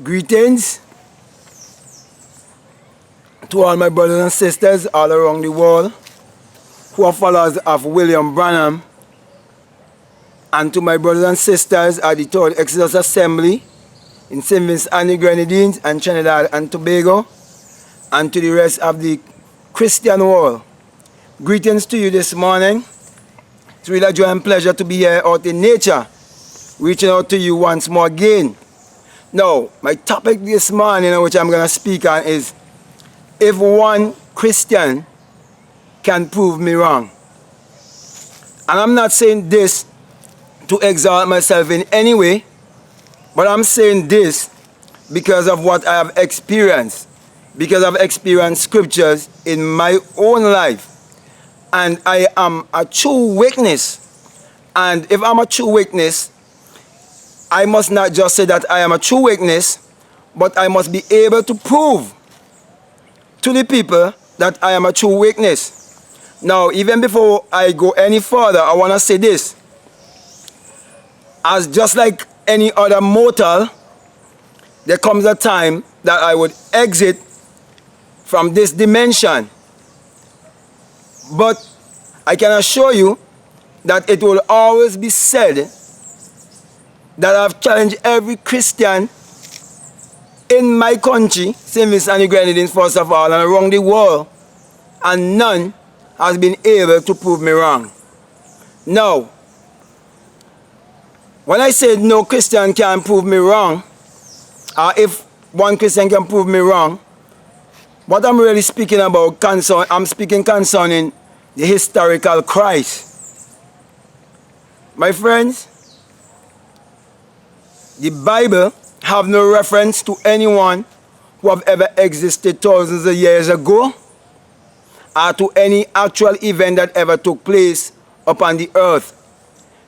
Greetings to all my brothers and sisters all around the world who are followers of William Branham, and to my brothers and sisters at the Third Exodus Assembly in St. Vincent and the Grenadines and Trinidad and Tobago, and to the rest of the Christian world. Greetings to you this morning. It's really a joy and pleasure to be here out in nature, reaching out to you once more again. Now, my topic this morning, which I'm going to speak on, is if one Christian can prove me wrong. And I'm not saying this to exalt myself in any way, but I'm saying this because of what I have experienced, because I've experienced scriptures in my own life. And I am a true witness. And if I'm a true witness, I must not just say that I am a true witness, but I must be able to prove to the people that I am a true witness. Now, even before I go any further, I want to say this. As just like any other mortal, there comes a time that I would exit from this dimension. But I can assure you that it will always be said that I've challenged every Christian in my country, St. Vincent and the Grenadines first of all, and around the world, and none has been able to prove me wrong. Now, when I say no Christian can prove me wrong, or if one Christian can prove me wrong, what I'm really speaking about, I'm speaking concerning the historical Christ. My friends, the Bible have no reference to anyone who have ever existed thousands of years ago, or to any actual event that ever took place upon the earth.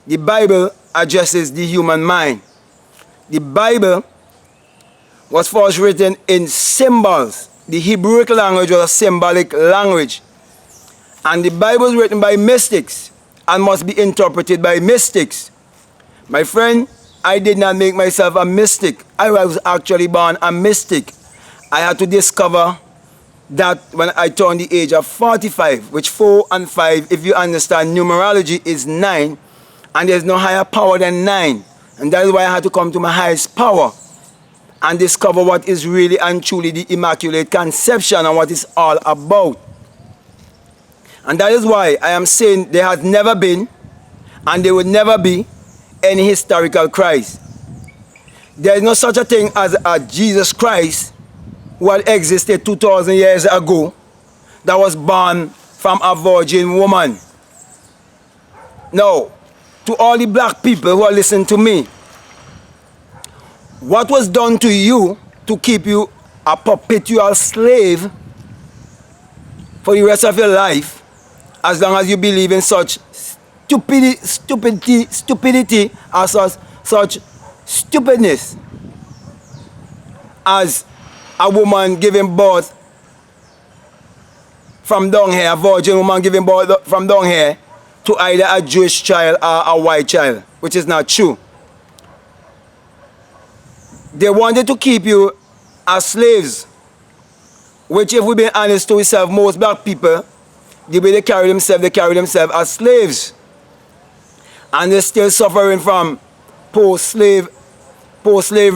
The Bible addresses the human mind. The Bible was first written in symbols. The Hebrew language was a symbolic language. And the Bible is written by mystics and must be interpreted by mystics. My friend, I did not make myself a mystic. I was actually born a mystic. I had to discover that when I turned the age of 45, which 4 and 5, if you understand numerology, is 9, and there's no higher power than 9. And that is why I had to come to my highest power and discover what is really and truly the immaculate conception and what it's all about. And that is why I am saying there has never been and there will never be any historical Christ. There is no such a thing as a Jesus Christ who had existed 2,000 years ago that was born from a virgin woman. Now, to all the black people who are listening to me, what was done to you to keep you a perpetual slave for the rest of your life, as long as you believe in such stupidity or such stupidness as a woman giving birth from down here, a virgin woman giving birth from down here to either a Jewish child or a white child, which is not true. They wanted to keep you as slaves, which, if we've been honest to ourselves, most black people, the way they carry themselves as slaves. And they're still suffering from post-slavery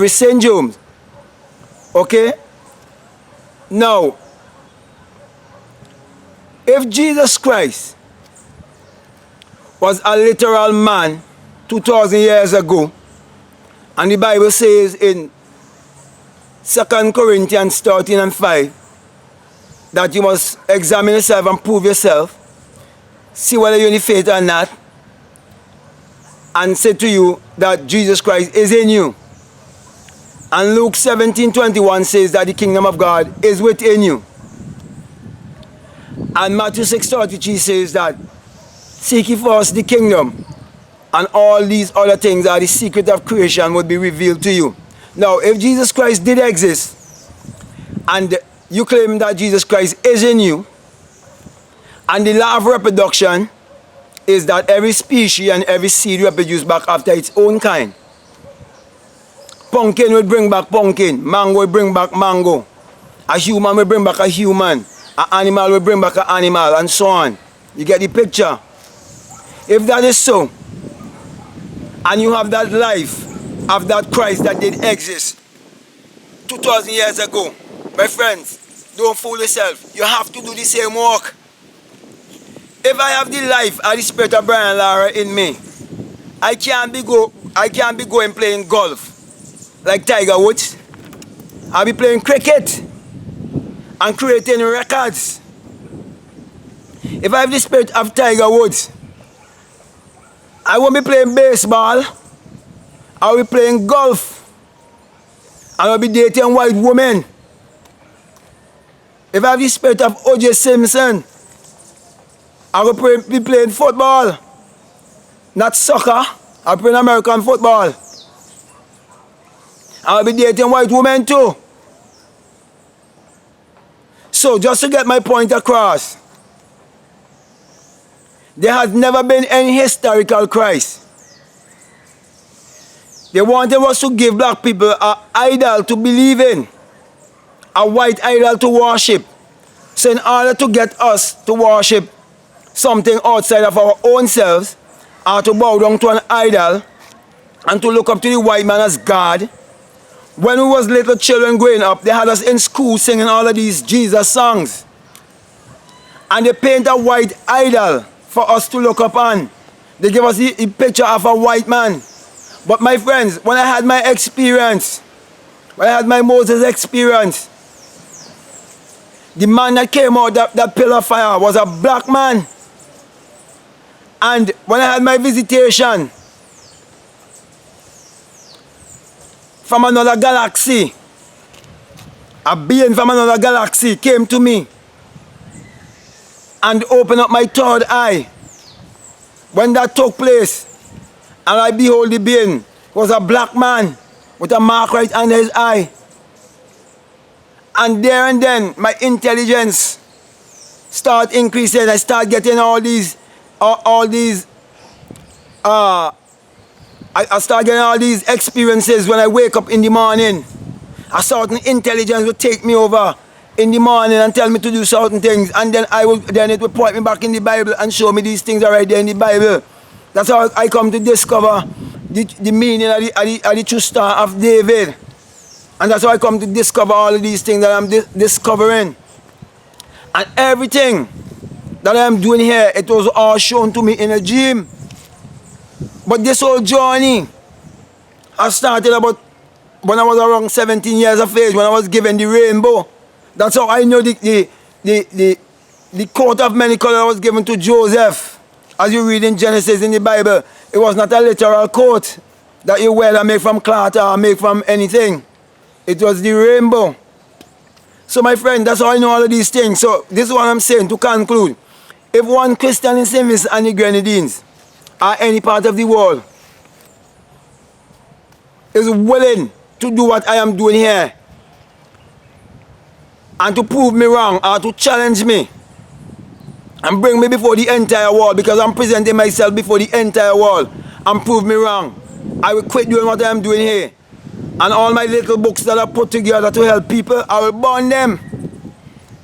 syndrome. Okay? Now, if Jesus Christ was a literal man 2,000 years ago, and the Bible says in 2 Corinthians 13 and 5 that you must examine yourself and prove yourself, see whether you're in the faith or not, and say to you that Jesus Christ is in you. And Luke 17:21 says that the kingdom of God is within you. And Matthew 6:33 says that seek ye first the kingdom, and all these other things are the secret of creation would be revealed to you. Now, if Jesus Christ did exist, and you claim that Jesus Christ is in you, and the law of reproduction is that every species and every seed reproduces back after its own kind. Pumpkin will bring back pumpkin. Mango will bring back mango. A human will bring back a human. An animal will bring back an animal, and so on. You get the picture? If that is so, and you have that life of that Christ that did exist 2,000 years ago, my friends, don't fool yourself. You have to do the same work. If I have the life of the spirit of Brian Lara in me, I can't be going playing golf like Tiger Woods. I'll be playing cricket and creating records. If I have the spirit of Tiger Woods, I won't be playing baseball. I'll be playing golf. And I'll be dating white women. If I have the spirit of O.J. Simpson, I will be playing football, not soccer. I'll be playing American football. I'll be dating white women too. So just to get my point across, there has never been any historical Christ. They wanted us to give black people an idol to believe in, a white idol to worship. So in order to get us to worship something outside of our own selves, or to bow down to an idol, and to look up to the white man as God, when we was little children growing up, they had us in school singing all of these Jesus songs. And they paint a white idol for us to look upon. They give us the picture of a white man. But my friends, when I had my experience, when I had my Moses experience, the man that came out that pillar of fire was a black man. And when I had my visitation from another galaxy, a being from another galaxy came to me and opened up my third eye. When that took place, and I behold the being was a black man with a mark right under his eye. And there and then, my intelligence start increasing. I start getting I start getting all these experiences when I wake up in the morning. A certain intelligence will take me over in the morning and tell me to do certain things, and then it will point me back in the Bible and show me these things are right there in the Bible. That's how I come to discover the meaning of the true star of David. And that's how I come to discover all of these things that I'm discovering. And everything that I'm doing here, it was all shown to me in a dream. But this whole journey, I started about when I was around 17 years of age, when I was given the rainbow. That's how I know the coat of many colors was given to Joseph. As you read in Genesis in the Bible, it was not a literal coat that you wear and make from cloth or make from anything. It was the rainbow. So my friend, that's how I know all of these things. So this is what I'm saying to conclude. If one Christian in St. Vincent and the Grenadines or any part of the world is willing to do what I am doing here and to prove me wrong or to challenge me and bring me before the entire world, because I'm presenting myself before the entire world, and prove me wrong, I will quit doing what I am doing here. And all my little books that I put together to help people, I will burn them.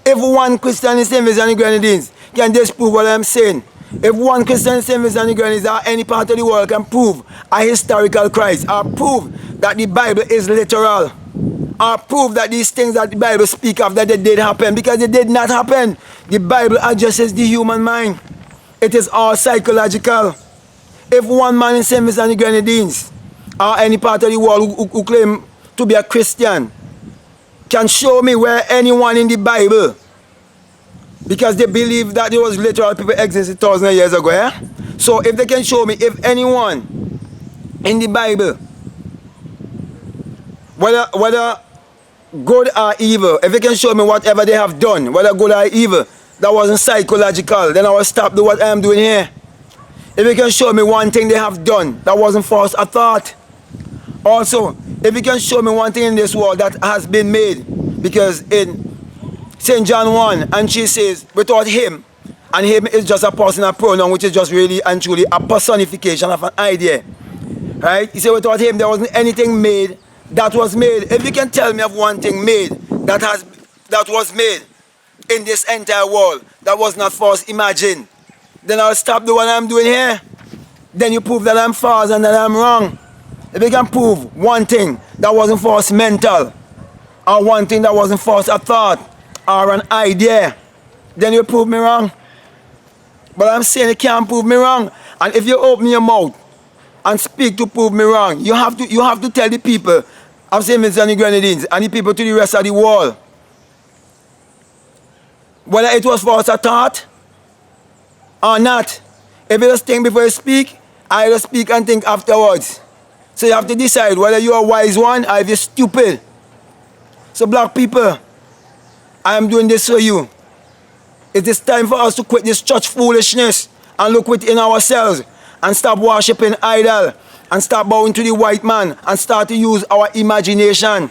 If one Christian in St. Vincent and the Grenadines can disprove what I am saying, if one Christian in St. Vincent and the Grenadines or any part of the world can prove a historical Christ, or prove that the Bible is literal, or prove that these things that the Bible speak of, that they did happen, because they did not happen. The Bible addresses the human mind. It is all psychological. If one man in St. Vincent and the Grenadines or any part of the world who claim to be a Christian can show me where anyone in the Bible, because they believe that there was literal people existed thousands of years ago, yeah? So if they can show me if anyone in the Bible, whether good or evil, if they can show me whatever they have done, whether good or evil, that wasn't psychological, then I will stop doing what I am doing here. If you can show me one thing they have done that wasn't false a thought. Also, if you can show me one thing in this world that has been made, because in St.John 1, and she says, without him, and him is just a personal pronoun, which is just really and truly a personification of an idea. Right? He said without him there wasn't anything made that was made, if you can tell me of one thing made that was made in this entire world that was not first imagined, then I'll stop the one I'm doing here. Then you prove that I'm false and that I'm wrong. If you can prove one thing that wasn't first mental, or one thing that wasn't first a thought or an idea, then you prove me wrong. But I'm saying you can't prove me wrong. And if you open your mouth and speak to prove me wrong, you have to tell the people of St. Vincent and the Grenadines and the people to the rest of the world whether it was first a thought or not. If you just think before you speak, I just speak and think afterwards. So you have to decide whether you're a wise one or if you're stupid. So black people, I am doing this for you. It is time for us to quit this church foolishness and look within ourselves and stop worshipping idol and stop bowing to the white man and start to use our imagination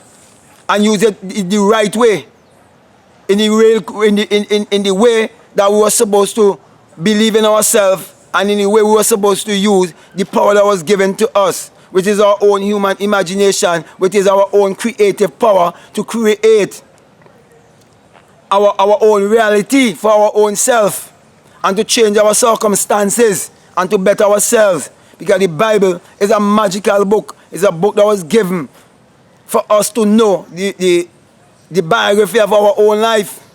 and use it the right way, in the way that we were supposed to believe in ourselves, and in the way we were supposed to use the power that was given to us, which is our own human imagination, which is our own creative power to create our own reality for our own self and to change our circumstances and to better ourselves. Because the Bible is a magical book. It's a book that was given for us to know the biography of our own life.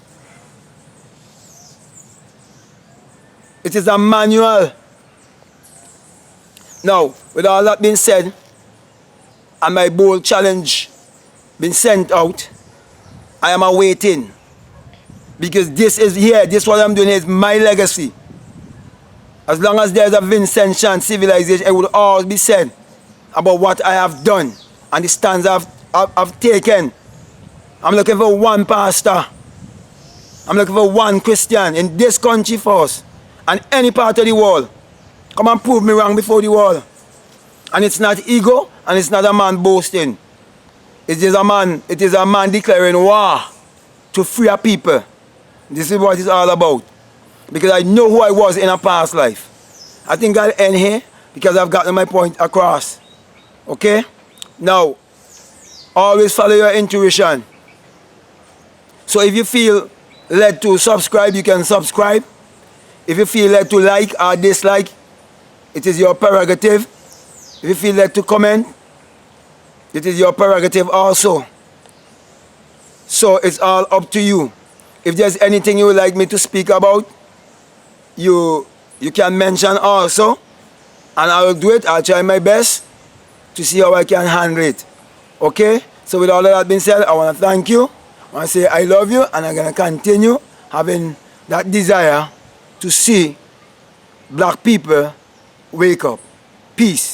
It is a manual. Now, with all that being said, and my bold challenge being sent out, I am awaiting. Because this is here, this what I'm doing is my legacy. As long as there's a Vincentian civilization, it will always be said about what I have done and the stands I've taken. I'm looking for one pastor. I'm looking for one Christian in this country first and any part of the world. Come and prove me wrong before the world. And it's not ego and it's not a man boasting. It is a man declaring war to free a people. This is what it's all about. Because I know who I was in a past life. I think I'll end here because I've gotten my point across. Okay? Now, always follow your intuition. So if you feel led to subscribe, you can subscribe. If you feel led to like or dislike, it is your prerogative. If you feel led to comment, it is your prerogative also. So it's all up to you. If there's anything you would like me to speak about, you can mention also, and I will do it. I'll try my best to see how I can handle it. Okay? So with all of that being said, I want to thank you. I want to say I love you, and I'm going to continue having that desire to see black people wake up. Peace.